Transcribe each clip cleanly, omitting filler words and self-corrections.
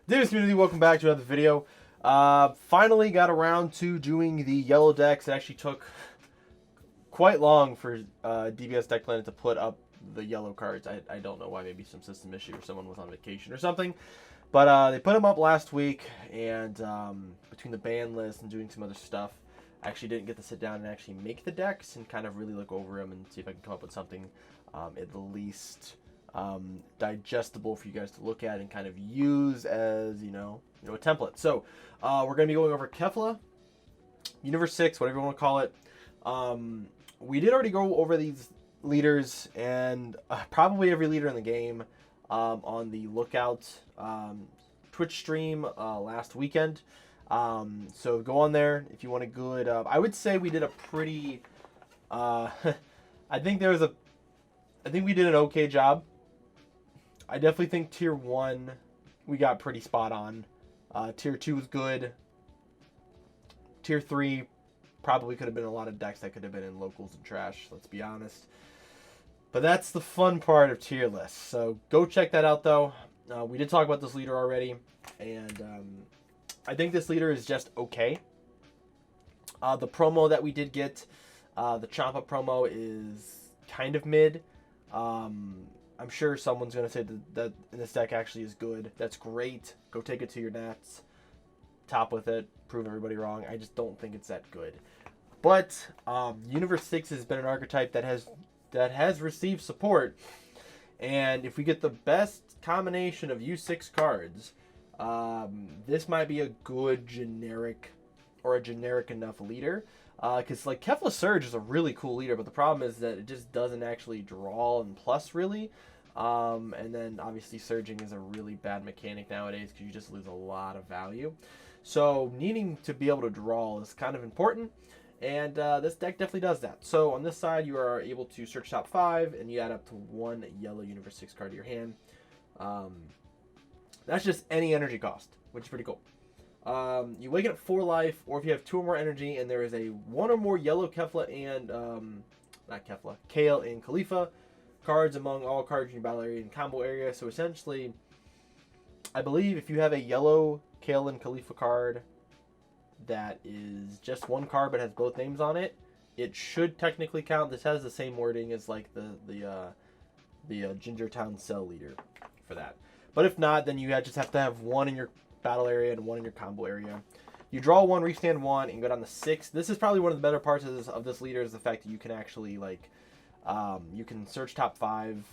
DBS community, welcome back to another video. Finally got around to doing the yellow decks. It actually took quite long for DBS Deck Planet to put up the yellow cards. I don't know why, maybe some system issue or someone was on vacation or something. But they put them up last week, and between the ban list and doing some other stuff, I actually didn't get to sit down and actually make the decks and kind of really look over them and see if I can come up with something at least digestible for you guys to look at and kind of use as, you know, a template. So we're going to be going over Kefla, Universe 6, whatever you want to call it. We did already go over these leaders and probably every leader in the game on the Lookout Twitch stream last weekend. So go on there if you want a good, I would say we did a pretty, I think we did an okay job. I definitely think Tier 1 we got pretty spot on. Tier 2 was good. Tier 3 probably could have been a lot of decks that could have been in locals and trash, let's be honest. But that's the fun part of tier lists. So go check that out though. We did talk about this leader already, and I think this leader is just okay. The promo that we did get, the Champa promo, is kind of mid. I'm sure someone's going to say that this deck actually is good. That's great. Go take it to your nats. Top with it. Prove everybody wrong. I just don't think it's that good. But Universe 6 has been an archetype that has received support. And if we get the best combination of U6 cards, this might be a good generic or a generic enough leader. Because like Kefla Surge is a really cool leader, but the problem is that it just doesn't actually draw and plus really. And then obviously surging is a really bad mechanic nowadays because you just lose a lot of value. So needing to be able to draw is kind of important, and this deck definitely does that. So on this side you are able to search top 5 and you add up to 1 yellow Universe 6 card to your hand. That's just any energy cost, which is pretty cool. You awaken at 4 life, or if you have 2 or more energy and there is a 1 or more yellow Kefla and not Kefla, Kale and Khalifa cards among all cards in your battle area and combo area. So essentially, I believe if you have a yellow Kale and Khalifa card that is just 1 card but has both names on it, it should technically count. This has the same wording as like the Gingertown Cell leader for that. But if not, then you just have to have 1 in your battle area and 1 in your combo area. You draw 1, restand 1, and go down to 6. This is probably one of the better parts of this leader, is the fact that you can actually like you can search top 5,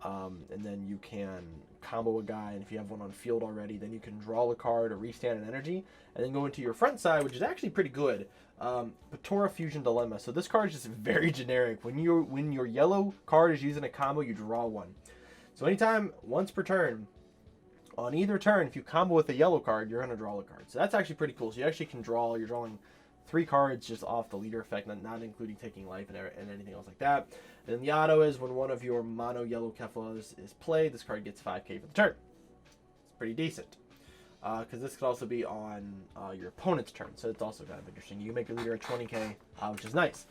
and then you can combo a guy, and if you have 1 on field already, then you can draw a card or restand an energy, and then go into your front side, which is actually pretty good. Patora Fusion Dilemma. So this card is just very generic. When your yellow card is using a combo, you draw 1. So anytime, once per turn, on either turn, if you combo with a yellow card, you're going to draw a card. So that's actually pretty cool. So you actually can draw, you're drawing 3 cards just off the leader effect, not including taking life and anything else like that. And then the auto is when one of your mono yellow Keflas is played, this card gets 5k for the turn. It's pretty decent. Because this could also be on your opponent's turn, so it's also kind of interesting. You can make your leader at 20k, which is nice.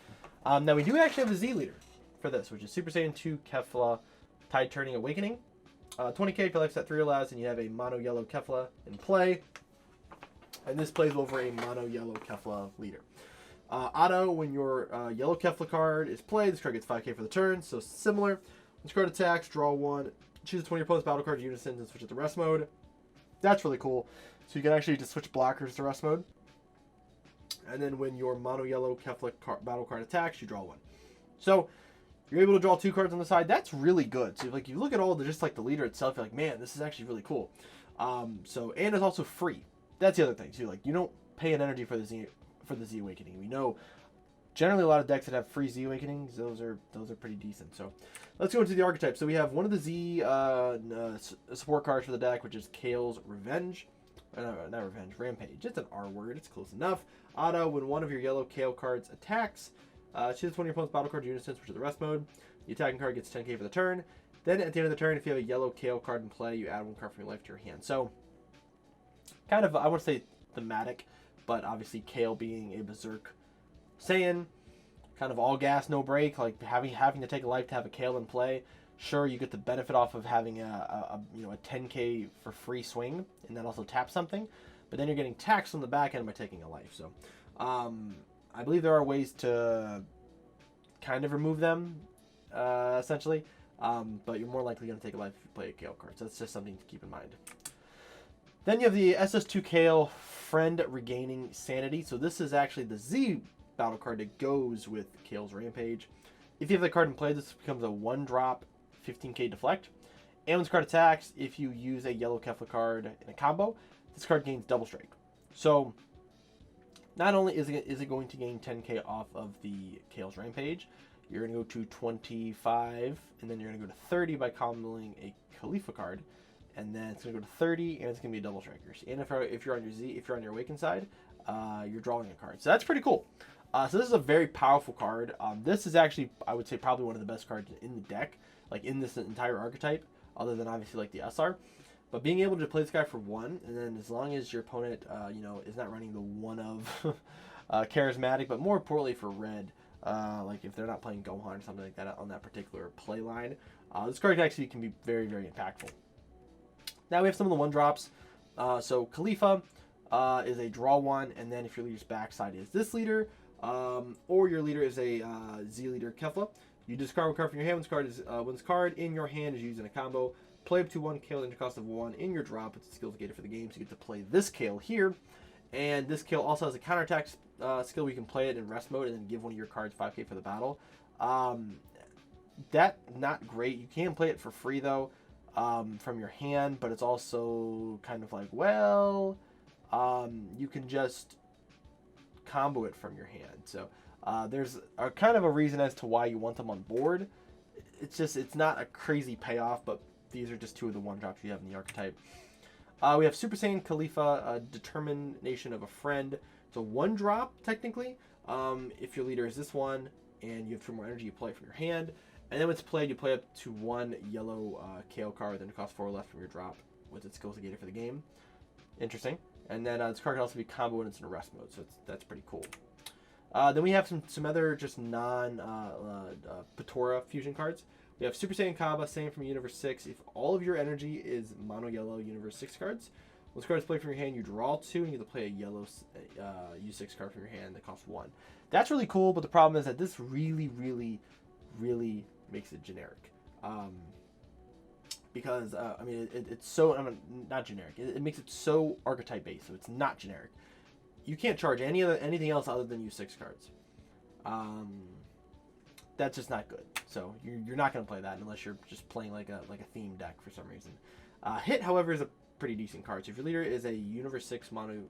Now we do actually have a Z leader for this, which is Super Saiyan 2 Kefla Tide Turning Awakening. 20k if your life's at 3 or less, and you have a mono yellow Kefla in play. And this plays over a mono yellow Kefla leader. Auto, when your yellow Kefla card is played, this card gets 5k for the turn, so similar. When this card attacks, draw 1, choose 20 opponent's battle cards unison and switch it to rest mode. That's really cool. So you can actually just switch blockers to rest mode. And then when your mono yellow Kefla battle card attacks, you draw 1. So you're able to draw 2 cards on the side. That's really good. So like you look at all just like the leader itself, you're like, man, this is actually really cool. And it's also free. That's the other thing too. Like you don't pay an energy for the Z Awakening. We know generally a lot of decks that have free Z Awakenings, those are pretty decent. So let's go into the archetype. So we have one of the Z support cards for the deck, which is Kale's Revenge. Not Revenge, Rampage. It's an R word. It's close enough. Auto, when one of your yellow Kale cards attacks, choose 1 of your opponent's battle card unison, switch to the rest mode. The attacking card gets 10k for the turn. Then at the end of the turn, if you have a yellow Kale card in play, you add 1 card from your life to your hand. So kind of, I want to say thematic, but obviously Kale being a Berserk Saiyan, kind of all gas, no brake, like having to take a life to have a Kale in play. Sure, you get the benefit off of having a 10k for free swing, and that also taps something, but then you're getting taxed on the back end by taking a life. So I believe there are ways to kind of remove them, essentially, but you're more likely going to take a life if you play a Kale card. So that's just something to keep in mind. Then you have the SS2 Kale Friend Regaining Sanity. So this is actually the Z battle card that goes with Kale's Rampage. If you have the card in play, this becomes a 1-drop 15k deflect. And when this card attacks, if you use a yellow Kefla card in a combo, this card gains double strike. So not only is it going to gain 10k off of the Kale's Rampage, you're going to go to 25, and then you're going to go to 30 by comboing a Khalifa card, and then it's going to go to 30, and it's going to be a double strikers. And if you're on your Awakened side, you're drawing a card. So that's pretty cool. So this is a very powerful card. This is actually, I would say, probably one of the best cards in the deck, like in this entire archetype, other than obviously like the SR. But being able to play this guy for 1, and then as long as your opponent, is not running the 1 of charismatic, but more importantly for red, like if they're not playing Gohan or something like that on that particular play line, this card actually can be very, very impactful. Now we have some of the 1-drops. So Khalifa is a draw 1, and then if your leader's backside is this leader, or your leader is a Z leader Kefla, you discard one card from your hand. When this card in your hand is used in a combo, play up to 1 Kale at the cost of 1 in your drop. It's a skill gated for the game, so you get to play this Kale here. And this Kale also has a counterattack skill where you can play it in rest mode and then give one of your cards 5k for the battle. That not great. You can play it for free though, from your hand, but it's also kind of like, well, you can just combo it from your hand. So there's a kind of a reason as to why you want them on board. It's not a crazy payoff, but these are just 2 of the 1-drops you have in the archetype. We have Super Saiyan Khalifa, Determination of a Friend. It's a 1-drop, technically. If your leader is this one, and you have 2 more energy, you play it from your hand. And then when it's played, you play up to 1 yellow Kale card, then it costs 4 less from your drop, with its skills negated for the game. Interesting. And then this card can also be combo when it's in a rest mode, so that's pretty cool. Then we have some other just non-Patora fusion cards. We have Super Saiyan Kaba, Saiyan from Universe 6. If all of your energy is mono yellow Universe 6 cards, when this card is played from your hand, you draw 2, and you get to play a yellow U6 card from your hand that costs 1. That's really cool, but the problem is that this really, really, really makes it generic. Because, it's so, not generic. It makes it so archetype based, so it's not generic. You can't charge anything else other than U6 cards. That's just not good. So you're not going to play that unless you're just playing like a theme deck for some reason. Hit, however, is a pretty decent card. So if your leader is a Universe 6 mono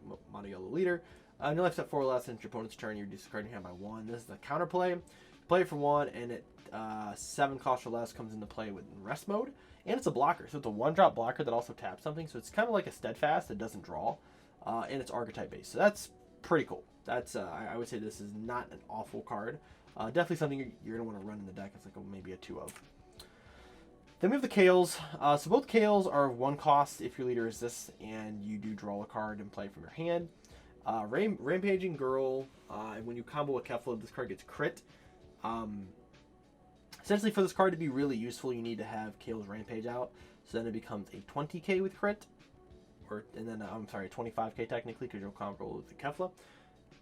yellow leader, your life step 4 or less since your opponent's turn, you're discarding hand by 1. This is the counterplay. Play it for 1, and it 7 cost or less comes into play with rest mode, and it's a blocker. So it's a 1-drop blocker that also taps something. So it's kind of like a steadfast that doesn't draw, and it's archetype based. So that's pretty cool. That's I would say this is not an awful card. Definitely something you're going to want to run in the deck. It's like maybe a 2 of. Then we have the Kales. So both Kales are 1 cost if your leader is this, and you do draw a card and play from your hand. Rampaging Girl, and when you combo with Kefla, this card gets crit. Essentially, for this card to be really useful, you need to have Kale's Rampage out. So then it becomes a 20k with crit, and then 25k technically, because you'll combo with the Kefla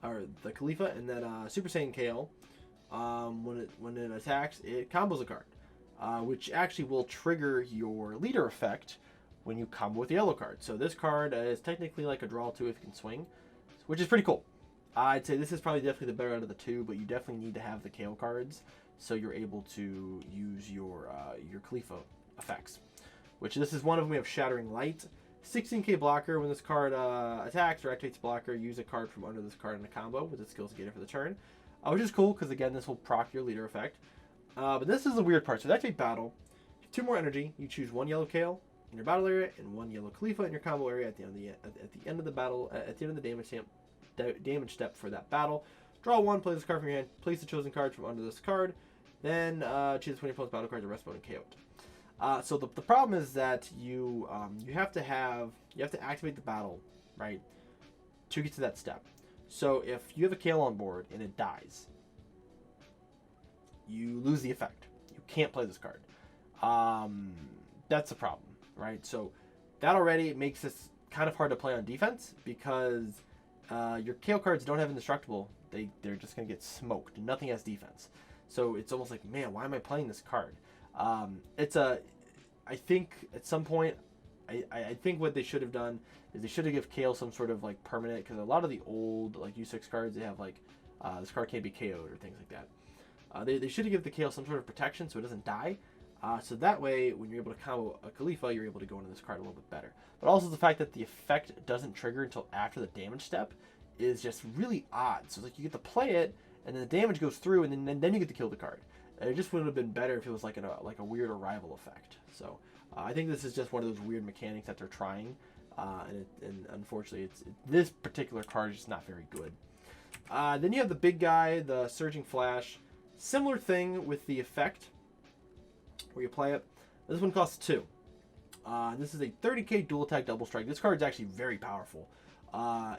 or the Khalifa, and then Super Saiyan Kale. When it attacks, it combos a card, which actually will trigger your leader effect when you combo with the yellow card. So this card is technically like a draw 2 if you can swing, which is pretty cool. I'd say this is probably definitely the better out of the 2, but you definitely need to have the Kale cards so you're able to use your Khalifa effects. Which this is one of them. We have Shattering Light, 16k blocker. When this card attacks or activates blocker, use a card from under this card in a combo with its skills gated for the turn. Which is cool because again, this will proc your leader effect. But this is the weird part. So to activate battle, 2 more energy. You choose 1 yellow Kale in your battle area and 1 yellow Khalifa in your combo area at the end of the battle. At the end of the damage step for that battle, draw 1. Play this card from your hand. Place the chosen card from under this card. Then choose 20 opponent's battle cards and rest mode and KO it. So the problem is that you have to activate the battle, right, to get to that step. So if you have a Kale on board and it dies, you lose the effect. You can't play this card. That's a problem, right? So that already makes this kind of hard to play on defense because your KO cards don't have indestructible. They're just going to get smoked. Nothing has defense. So it's almost like, man, why am I playing this card? I think at some point, I think what they should have done is they should have given Kale some sort of like permanent, because a lot of the old like U6 cards, they have like this card can't be KO'd or things like that. They should have given the Kale some sort of protection so it doesn't die. So that way, when you're able to combo a Khalifa, you're able to go into this card a little bit better. But also the fact that the effect doesn't trigger until after the damage step is just really odd. So it's like you get to play it, and then the damage goes through, and then you get to kill the card. And it just would have been better if it was like a weird arrival effect. So I think this is just one of those weird mechanics that they're trying, and unfortunately, this particular card is just not very good. Then you have the big guy, the Surging Flash. Similar thing with the effect, where you play it. This one costs 2. This is a 30k dual attack double strike. This card is actually very powerful.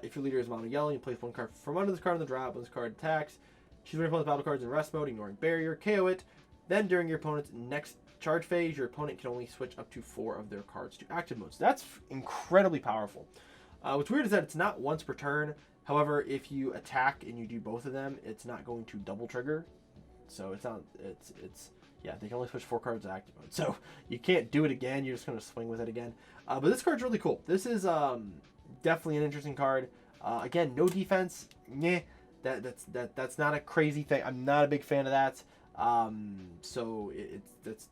If your leader is mono yellow, you place one card from under this card on the drop. When this card attacks, choose one of your opponent's battle cards in rest mode, ignoring barrier, KO it. Then during your opponent's next charge phase, your opponent can only switch up to 4 of their cards to active mode. So that's incredibly powerful. What's weird is that it's not once per turn. However, if you attack and you do both of them, it's not going to double trigger. So it's not. Yeah, they can only switch 4 cards to active mode. So you can't do it again. You're just going to swing with it again. But this card's really cool. This is definitely an interesting card. Again, no defense. Nah, that's not a crazy thing. I'm not a big fan of that. So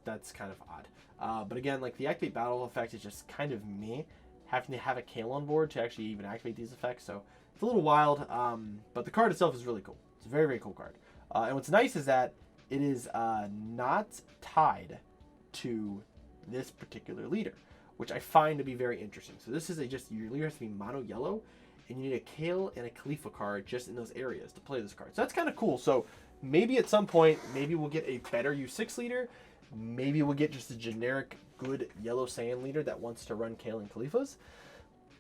that's kind of odd. But again, like the activate battle effect is just kind of meh. Having to have a Kale on board to actually even activate these effects. So it's a little wild. But the card itself is really cool. It's a very, very cool card. And what's nice is that it is not tied to this particular leader, which I find to be very interesting. So this is your leader has to be mono yellow, and you need a Kale and a Khalifa card just in those areas to play this card. So that's kind of cool. So maybe at some point, maybe we'll get a better U6 leader. Maybe we'll get just a generic good yellow Saiyan leader that wants to run Kale and Khalifas.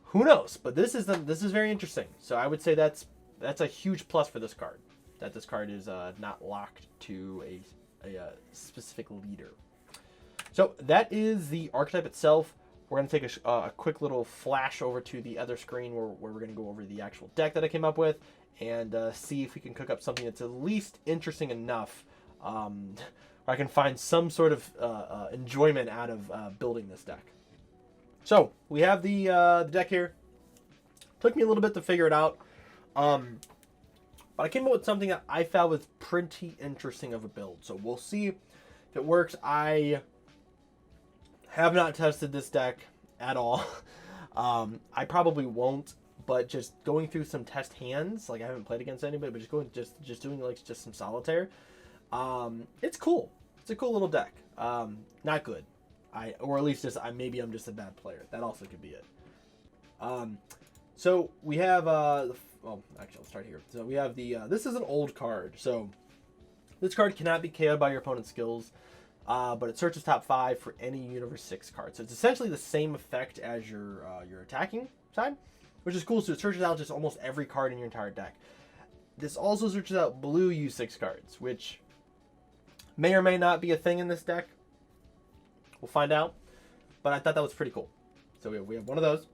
Who knows? But this is very interesting. So I would say that's a huge plus for this card. That this card is not locked to a specific leader. So that is the archetype itself. We're going to take a quick little flash over to the other screen where we're going to go over the actual deck that I came up with and see if we can cook up something that's at least interesting enough where I can find some sort of enjoyment out of building this deck. So we have the deck here. Took me a little bit to figure it out. But I came up with something that I found was pretty interesting of a build. So we'll see if it works. I have not tested this deck at all. I probably won't. But just going through some test hands, like I haven't played against anybody, but just doing like just some solitaire. It's cool. It's a cool little deck. Not good. Or at least maybe I'm just a bad player. That also could be it. So we have well, actually, I'll start here. So we have this is an old card. So this card cannot be KO'd by your opponent's skills, but it searches top 5 for any Universe 6 card. So it's essentially the same effect as your attacking side, which is cool. So it searches out just almost every card in your entire deck. This also searches out blue U6 cards, which may or may not be a thing in this deck. We'll find out. But I thought that was pretty cool. So we have one of those.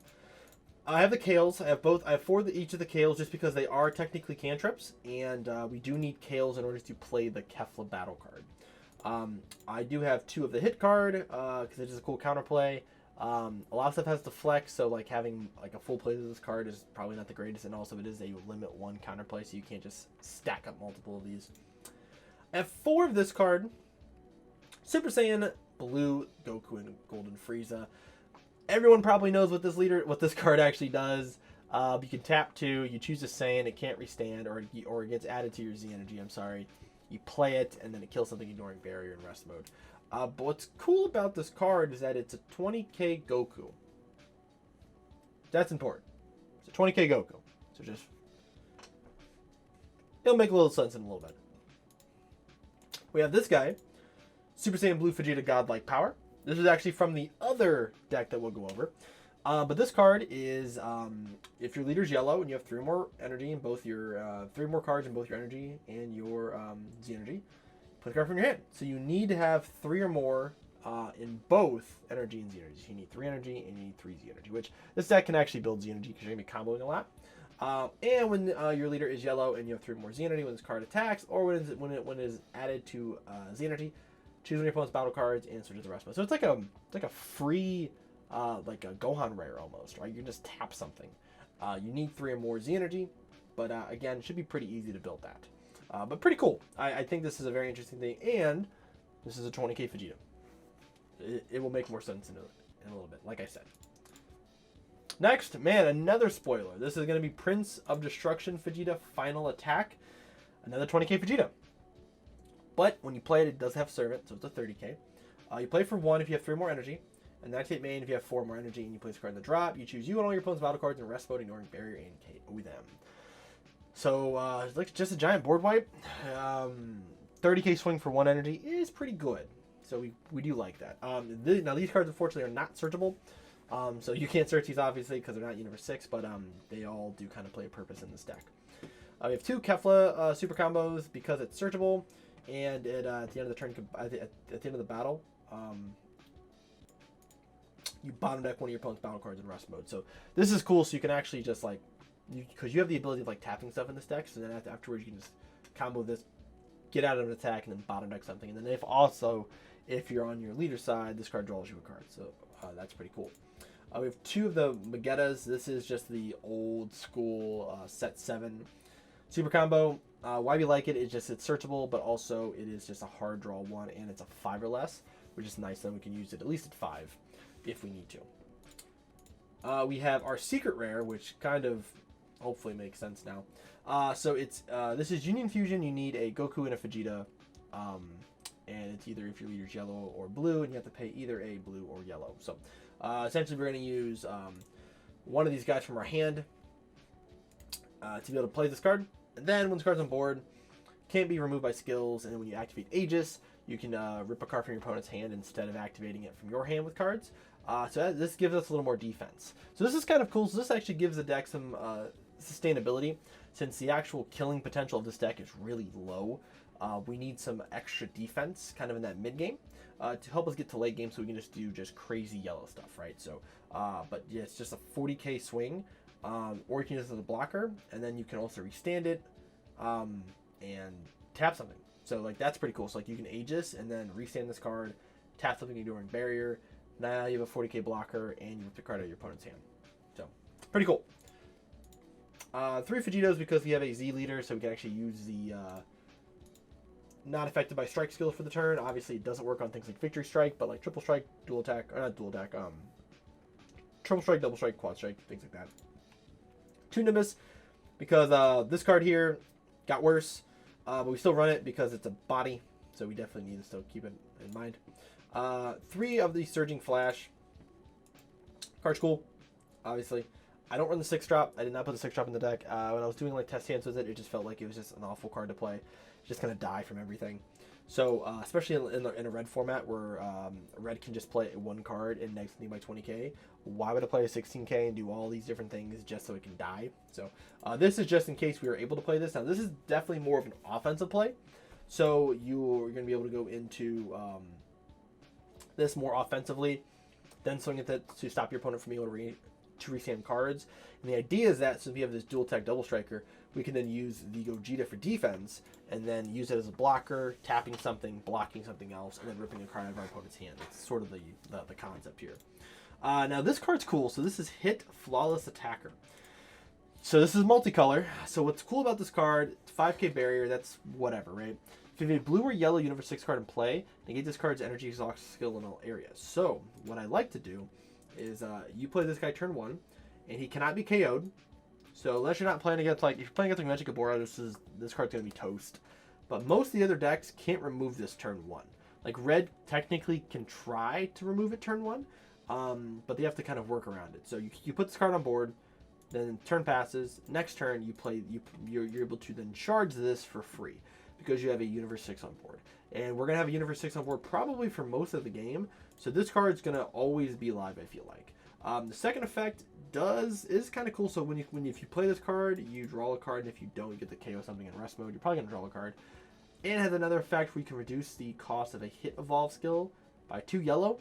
I have the Kales. I have 4 each of the Kales just because they are technically cantrips, and we do need Kales in order to play the Kefla battle card. I do have 2 of the hit card because it is a cool counterplay. A lot of stuff has to flex, so like having like a full play of this card is probably not the greatest, and also it is a limit 1 counterplay, so you can't just stack up multiple of these. I have 4 of this card. Super Saiyan, Blue, Goku, and Golden Frieza. Everyone probably knows what this card actually does. You can tap 2, you choose a Saiyan, it can't restand, or it gets added to your Z energy, I'm sorry. You play it, and then it kills something ignoring barrier in rest mode. But what's cool about this card is that it's a 20k Goku. That's important. It's a 20k Goku. So just... it'll make a little sense in a little bit. We have this guy. Super Saiyan Blue Vegeta Godlike Power. This is actually from the other deck that we'll go over. But this card is, if your leader's yellow and you have 3 more energy in both your, 3 more cards in both your energy and your Z energy, put a card from your hand. So you need to have 3 or more in both energy and Z energy. You need 3 energy and you need 3 Z energy, which this deck can actually build Z energy because you're going to be comboing a lot. And when your leader is yellow and you have 3 more Z energy when this card attacks, or when it is added to Z energy, choose one of your opponent's battle cards and switch to the rest of it. So it's like a free, like a Gohan rare almost, right? You just tap something. You need 3 or more Z energy, but again, it should be pretty easy to build that. But pretty cool. I think this is a very interesting thing, and this is a 20k Vegeta. It will make more sense in a little bit, like I said. Next, man, another spoiler. This is going to be Prince of Destruction Vegeta Final Attack. Another 20k Vegeta. But when you play it, it does have Servant, so it's a 30k. You play for 1 if you have 3 more energy. And activate main if you have 4 more energy and you place a card in the drop. You choose you and all your opponent's battle cards in rest mode, ignoring barrier and KO them. So, it's like just a giant board wipe. 30k swing for 1 energy is pretty good. So we do like that. Now these cards unfortunately are not searchable. So you can't search these obviously because they're not Universe 6, but they all do kind of play a purpose in this deck. We have 2 Kefla super combos because it's searchable, and at the end of the turn, at the end of the battle, you bottom deck one of your opponent's battle cards in rest mode. So this is cool. So you can actually just like, because you have the ability of like tapping stuff in this deck. So then afterwards you can just combo this, get out of an attack, and then bottom deck something. And then if you're on your leader side, this card draws you a card. So that's pretty cool. We have 2 of the Magettas. This is just the old school set 7 super combo. Why we like it is just it's searchable, but also it is just a hard draw 1, and it's a 5 or less, which is nice. Then we can use it at least at 5 if we need to. We have our secret rare, which kind of hopefully makes sense now. So it's this is Union Fusion. You need a Goku and a Vegeta. And it's either if your leader's yellow or blue, and you have to pay either a blue or yellow. So essentially we're going to use one of these guys from our hand to be able to play this card. And then when this card's on board, can't be removed by skills, and then when you activate Aegis, you can rip a card from your opponent's hand instead of activating it from your hand with cards. So this gives us a little more defense. So this is kind of cool. So this actually gives the deck some sustainability, since the actual killing potential of this deck is really low. We need some extra defense kind of in that mid game to help us get to late game, so we can just do crazy yellow stuff, right? So, but yeah, it's just a 40k swing, or you can use it as a blocker, and then you can also restand it and tap something. So like that's pretty cool. So like you can Aegis and then restand this card, tap something during barrier. Now you have a 40k blocker, and you rip the card out of your opponent's hand. So pretty cool. 3 Vegetos because we have a Z leader, so we can actually use the not affected by strike skill for the turn. Obviously, it doesn't work on things like Victory Strike, but like Triple Strike, Dual Attack, or not Dual Attack, Triple Strike, Double Strike, Quad Strike, things like that. 2 Nimbus because this card here got worse, but we still run it because it's a body, so we definitely need to still keep it in mind. 3 of the Surging Flash. Card's cool, obviously. I don't run the 6-drop. I did not put the 6-drop in the deck. When I was doing like test hands with it, it just felt like it was just an awful card to play. Just kind of die from everything. So especially in a red format where red can just play 1 card and next thing by 20k, why would I play a 16k and do all these different things just so it can die? So this is just in case we were able to play this. Now this is definitely more of an offensive play, so you're going to be able to go into this more offensively, then swing at it to stop your opponent from being able to restand cards. And the idea is that since we have this dual attack double striker, we can then use the Gogeta for defense and then use it as a blocker, tapping something, blocking something else, and then ripping a card out of our opponent's hand. It's sort of the concept here. Now this card's cool. So this is Hit Flawless Attacker. So this is multicolor. So what's cool about this card, it's 5k barrier, that's whatever, right? If you have a blue or yellow Universe 6 card in play, negate this card's energy exhaust skill in all areas. So what I like to do is you play this guy turn 1, and he cannot be KO'd. So unless you're not playing against, like, if you're playing against like Magic Gabora, this card's going to be toast. But most of the other decks can't remove this turn 1. Like, red technically can try to remove it turn 1, but they have to kind of work around it. So you put this card on board, then turn passes. Next turn, you're able to then charge this for free because you have a Universe 6 on board. And we're going to have a Universe 6 on board probably for most of the game. So this card's going to always be live, I feel like. The second effect is kind of cool. So if you play this card, you draw a card, and if you don't, you get the KO something in rest mode. You're probably going to draw a card. And it has another effect where you can reduce the cost of a hit evolve skill by 2 yellow.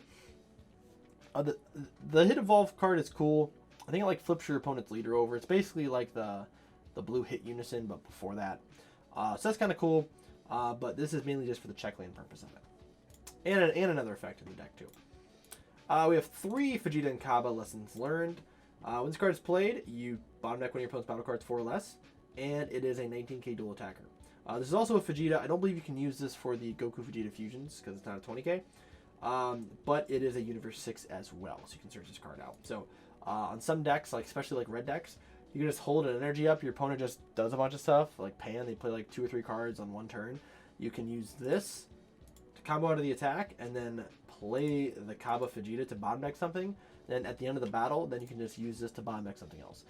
The hit evolve card is cool. I think it like flips your opponent's leader over. It's basically like the blue hit unison, but before that. So that's kind of cool. But this is mainly just for the check lane purpose of it. And another effect in the deck too. We have 3 Vegeta and Kaba lessons learned. When this card is played, you bottom deck one of your opponent's battle cards 4 or less, and it is a 19k dual attacker. This is also a Vegeta. I don't believe you can use this for the Goku Vegeta fusions because it's not a 20k. But it is a Universe 6 as well, so you can search this card out. So on some decks, like especially like red decks, you can just hold an energy up. Your opponent just does a bunch of stuff, like Pan. They play like 2 or 3 cards on one turn. You can use this to combo out of the attack, and then play the Kaba Vegeta to bottom deck something. Then at the end of the battle, then you can just use this to bottom deck something else.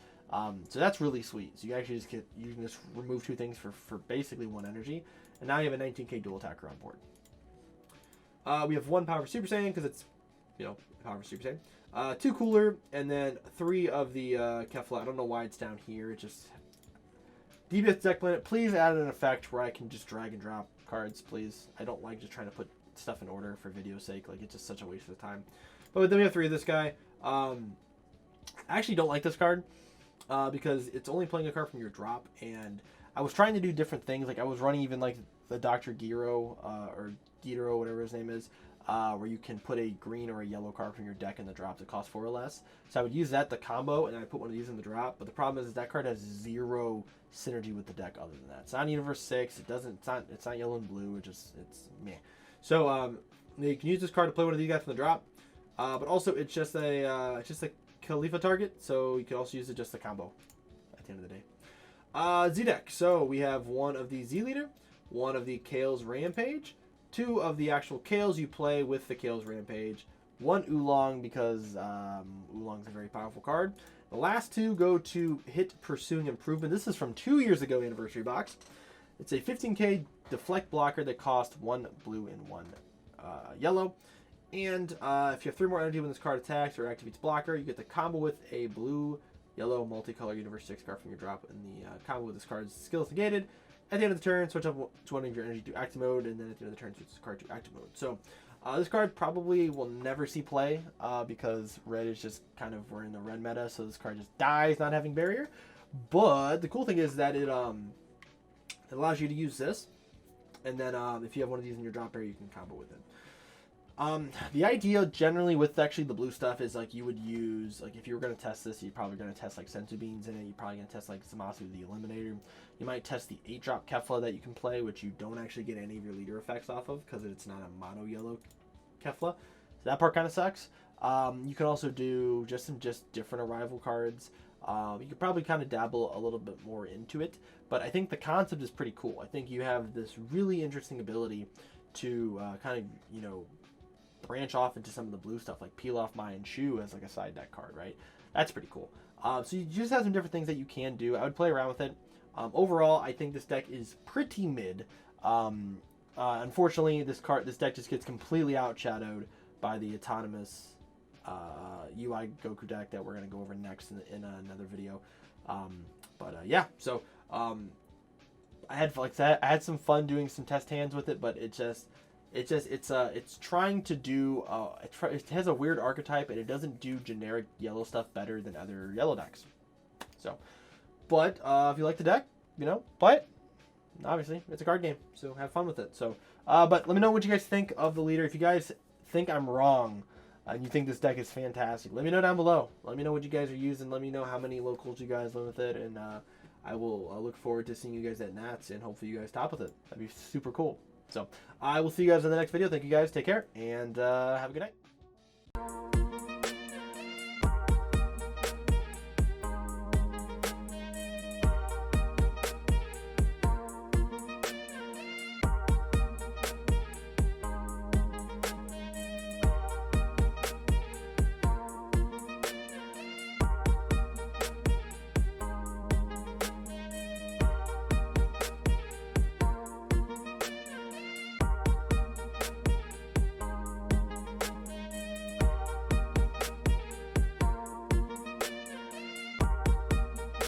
So that's really sweet. So you actually just you can just remove 2 things for basically 1 energy, and now you have a 19k dual attacker on board. We have 1 power Super Saiyan because it's, power Super Saiyan. 2 cooler, and then 3 of the Kefla. I don't know why it's down here. It just DBS Deck Planet. Please add an effect where I can just drag and drop cards, please. I don't like just trying to put stuff in order for video's sake. Like, it's just such a waste of time. But then we have 3 of this guy. I actually don't like this card because it's only playing a card from your drop, and I was trying to do different things. Like, I was running even like the Dr. Giro or Giro, whatever his name is, where you can put a green or a yellow card from your deck in the drop that costs 4 or less. So I would use that to combo, and then I put one of these in the drop. But the problem is that card has 0 synergy with the deck other than that. It's not Universe 6. It's not yellow and blue. It's meh. So you can use this card to play one of these guys from the drop. But also it's just a Khalifa target, so you can also use it just to combo at the end of the day. Z deck. So we have 1 of the Z Leader, 1 of the Kale's Rampage, 2 of the actual Kales you play with the Kale's Rampage, 1 Oolong because Oolong's a very powerful card. The last 2 go to Hit Pursuing Improvement. This is from 2 years ago Anniversary Box. It's a 15k deflect blocker that costs 1 blue and 1 yellow. And if you have 3 more energy when this card attacks or activates blocker, you get the combo with a blue-yellow multicolor Universe 6 card from your drop, and the combo with this card's skill is negated. At the end of the turn, switch up to one of your energy to active mode, and then at the end of the turn, switch this card to active mode. So this card probably will never see play because red is just kind of, we're in the red meta, so this card just dies not having barrier. But the cool thing is that it allows you to use this, and then if you have one of these in your drop area, you can combo with it. The idea generally with actually the blue stuff is like you would use, like if you were going to test this, you're probably going to test like Senzu Beans in it. You're probably going to test like Zamasu the Eliminator. You might test the 8-drop Kefla that you can play, which you don't actually get any of your leader effects off of because it's not a mono yellow Kefla. So that part kind of sucks. You can also do just some different arrival cards. You could probably kind of dabble a little bit more into it, but I think the concept is pretty cool. I think you have this really interesting ability to kind of, branch off into some of the blue stuff, like Peel Off Mayan Shu as like a side deck card, right? That's pretty cool. So you just have some different things that you can do. I would play around with it. Overall, I think this deck is pretty mid. Unfortunately, this deck just gets completely outshadowed by the autonomous UI Goku deck that we're going to go over next in another video. Yeah, so I had some fun doing some test hands with it, but it's trying to do it has a weird archetype, and it doesn't do generic yellow stuff better than other yellow decks. So, but if you like the deck, play it. Obviously, it's a card game, so have fun with it. So, but let me know what you guys think of the leader. If you guys think I'm wrong and you think this deck is fantastic, let me know down below. Let me know what you guys are using. Let me know how many locals you guys win with it, and I will look forward to seeing you guys at Nats, and hopefully you guys top with it. That'd be super cool. So I will see you guys in the next video. Thank you guys. Take care, and have a good night.